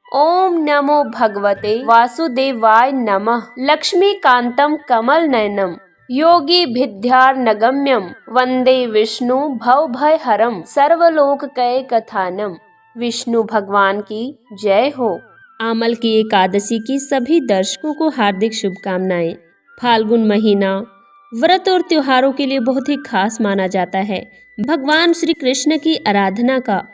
ओम नमो भगवते वासुदेवाय नमः। लक्ष्मीकांतं कमलनयनं योगी भिद्यार्नगम्यं वंदे विष्णु भवभयहरं सर्वलोकैकतानं। विष्णु भगवान की जय हो। आमल की एकादशी की सभी दर्शकों को हार्दिक शुभकामनाएं। फाल्गुन महीना व्रत और त्योहारों के लिए बहुत ही खास माना जाता है। भगवान श्री कृष्ण की आराधना का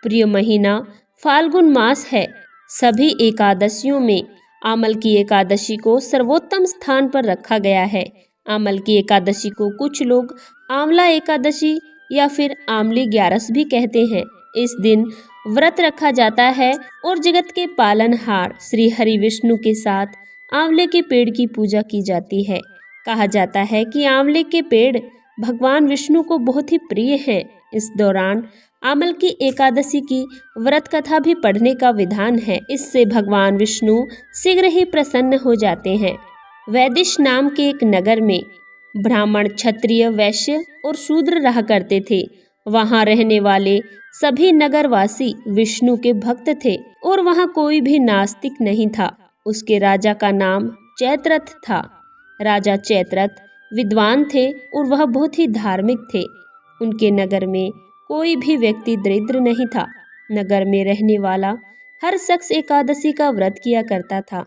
प्रिय महीना फाल्गुन मास है। सभी एकादशियों में आमल की एकादशी को सर्वोत्तम स्थान पर रखा गया है। आमल की एकादशी को कुछ लोग आंवला एकादशी या फिर आंवली ग्यारस भी कहते हैं। इस दिन व्रत रखा जाता है और जगत के पालनहार श्री हरि विष्णु के साथ आंवले के पेड़ की पूजा की जाती है। कहा जाता है कि आंवले के पेड़ भगवान विष्णु को बहुत ही प्रिय है। इस दौरान आमल की एकादशी की व्रत कथा भी पढ़ने का विधान है। इससे भगवान विष्णु शीघ्र ही प्रसन्न हो जाते हैं। वैदिश नाम के एक नगर में ब्राह्मण, क्षत्रिय, वैश्य और शूद्र रहा करते थे। वहां रहने वाले सभी नगरवासी विष्णु के भक्त थे और वहां कोई भी नास्तिक नहीं था। उसके राजा का नाम चैत्ररथ था। राजा चैत्ररथ विद्वान थे और वह बहुत ही धार्मिक थे। उनके नगर में कोई भी व्यक्ति दरिद्र नहीं था। नगर में रहने वाला हर शख्स एकादशी का व्रत किया करता था।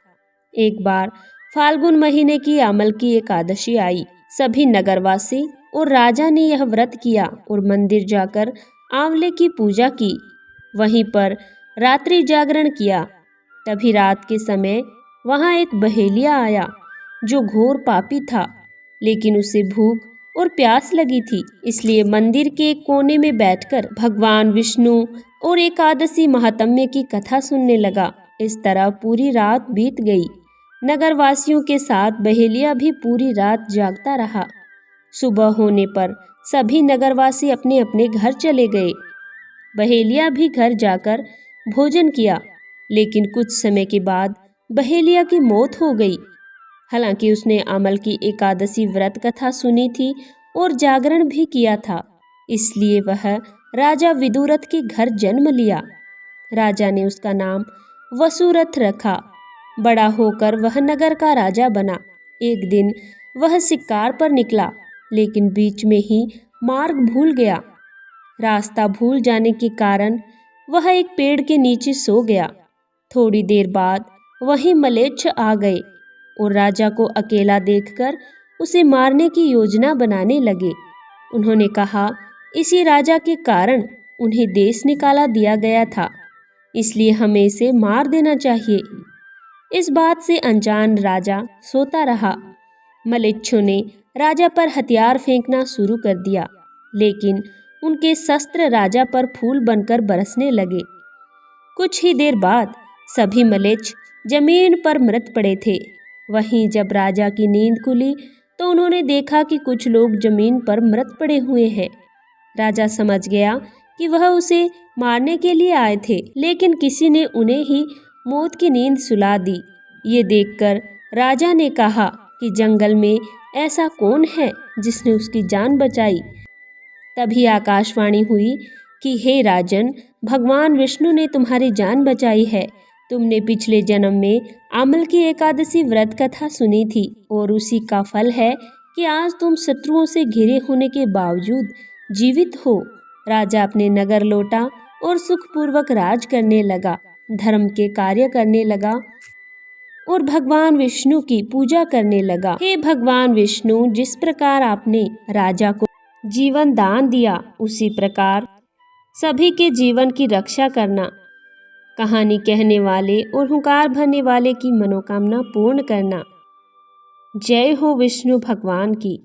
एक बार फाल्गुन महीने की आमल की एकादशी आई। सभी नगरवासी और राजा ने यह व्रत किया और मंदिर जाकर आंवले की पूजा की। वहीं पर रात्रि जागरण किया। तभी रात के समय वहां एक बहेलिया आया जो घोर पापी था, लेकिन उसे भूख और प्यास लगी थी। इसलिए मंदिर के एक कोने में बैठकर भगवान विष्णु और एकादशी महात्म्य की कथा सुनने लगा। इस तरह पूरी रात बीत गई। नगरवासियों के साथ बहेलिया भी पूरी रात जागता रहा। सुबह होने पर सभी नगरवासी अपने अपने घर चले गए। बहेलिया भी घर जाकर भोजन किया, लेकिन कुछ समय के बाद बहेलिया की मौत हो गई। हालांकि उसने आमल की एकादशी व्रत कथा सुनी थी और जागरण भी किया था, इसलिए वह राजा विदुरथ के घर जन्म लिया। राजा ने उसका नाम वसुरथ रखा। बड़ा होकर वह नगर का राजा बना। एक दिन वह शिकार पर निकला, लेकिन बीच में ही मार्ग भूल गया। रास्ता भूल जाने के कारण वह एक पेड़ के नीचे सो गया। थोड़ी देर बाद वहीं मलेच्छ आ गए और राजा को अकेला देखकर उसे मारने की योजना बनाने लगे। उन्होंने कहा, इसी राजा के कारण उन्हें देश निकाला दिया गया था, इसलिए हमें इसे मार देना चाहिए। इस बात से अनजान राजा सोता रहा। मलेच्छों ने राजा पर हथियार फेंकना शुरू कर दिया, लेकिन उनके शस्त्र राजा पर फूल बनकर बरसने लगे। कुछ ही देर बाद सभी मलेच्छ जमीन पर मृत पड़े थे। वहीं जब राजा की नींद खुली तो उन्होंने देखा कि कुछ लोग जमीन पर मृत पड़े हुए हैं। राजा समझ गया कि वह उसे मारने के लिए आए थे, लेकिन किसी ने उन्हें ही मौत की नींद सुला दी। ये देखकर राजा ने कहा कि जंगल में ऐसा कौन है जिसने उसकी जान बचाई। तभी आकाशवाणी हुई कि हे राजन, भगवान विष्णु ने तुम्हारी जान बचाई है। तुमने पिछले जन्म में आमल की एकादशी व्रत कथा सुनी थी और उसी का फल है कि आज तुम शत्रुओं से घिरे होने के बावजूद जीवित हो। राजा अपने नगर लौटा और सुखपूर्वक राज करने लगा, धर्म के कार्य करने लगा और भगवान विष्णु की पूजा करने लगा। हे भगवान विष्णु, जिस प्रकार आपने राजा को जीवन दान दिया, उसी प्रकार सभी के जीवन की रक्षा करना। कहानी कहने वाले और हुंकार भरने वाले की मनोकामना पूर्ण करना। जय हो विष्णु भगवान की।